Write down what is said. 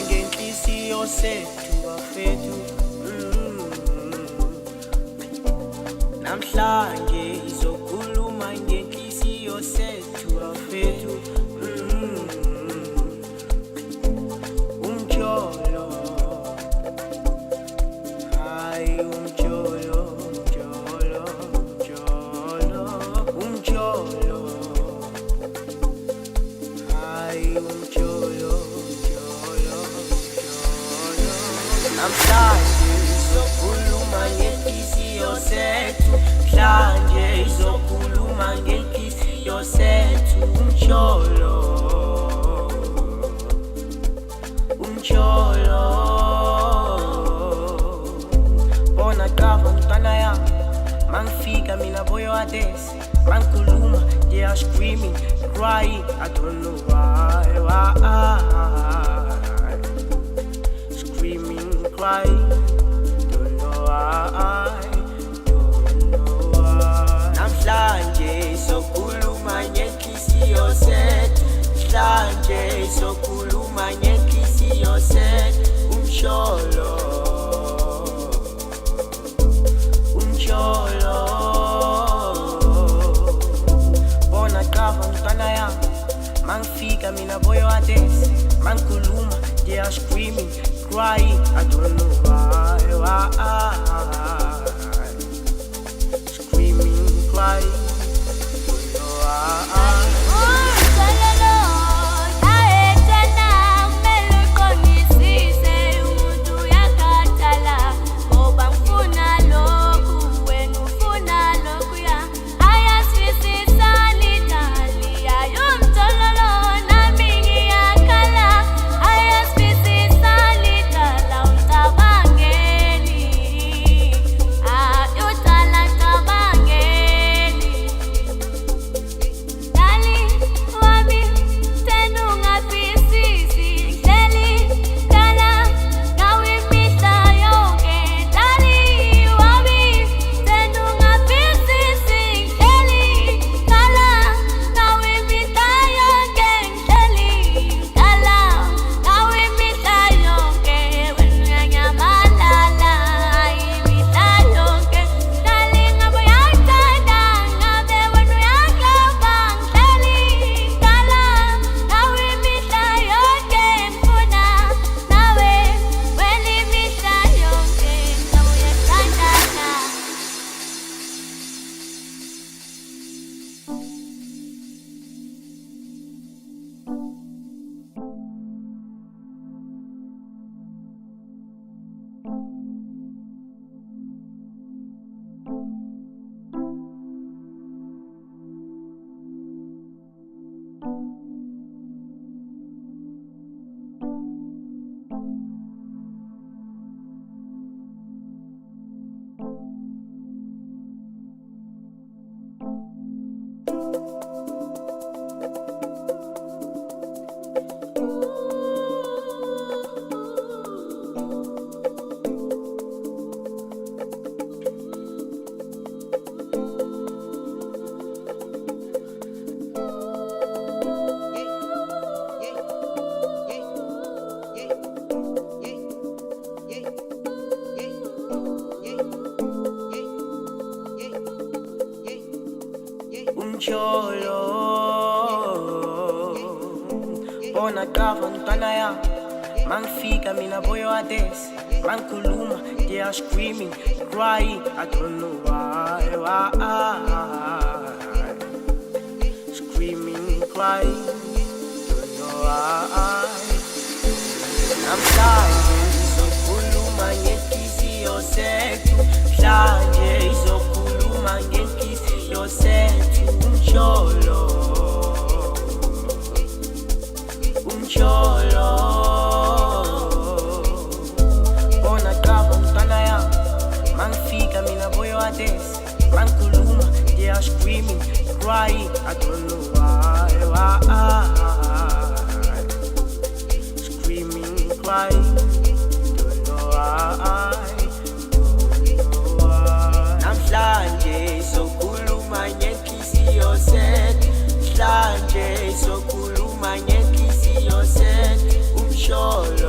ngenhliziyo sethu bafethu. Namhlanje izokhuluma ngenhliziyo sethu bafethu. Umjolo, hayi umjolo, umjolo, umjolo, umjolo, hayi umjolo, umjolo, umjolo. Namhlanje izokhuluma ngenhliziyo sethu, namhlanje izokhuluma ngenhliziyo sethu. Umjolo, umjolo, bona qava mntwana yami, mangifika mina boyo adesi, mangikhuluma they are screaming, crying, I don't know why, screaming, crying, don't know why, namhlanje izokhuluma ngenhliziyo sethu, namhlanje izokhuluma ngenhliziyo sethu. Umjolo, umjolo, bona qava mntwana yami, mangifika mina boyo adesi, mangikhuluma they are screaming, crying, I don't know why, screaming, crying, don't know why. Umjolo, bona qava mntwana yami, mangifika mina boyo adesi, mangikhuluma they are screaming, crying, I don't know why, screaming, crying, don't know why. Namhlanje izokhuluma ngenhliziyo sethu, namhlanje izokhuluma ngenhliziyo sethu. Umjolo, umjolo, bona qava mntwana yami, mangifika mina boyo adesi, mangikhuluma they are screaming, crying, I don't know why, screaming, crying, don't know why, namhlanje izokhuluma ngenhliziyo sethu, namhlanje izokhuluma ngenhliziyo sethu. Umjolo.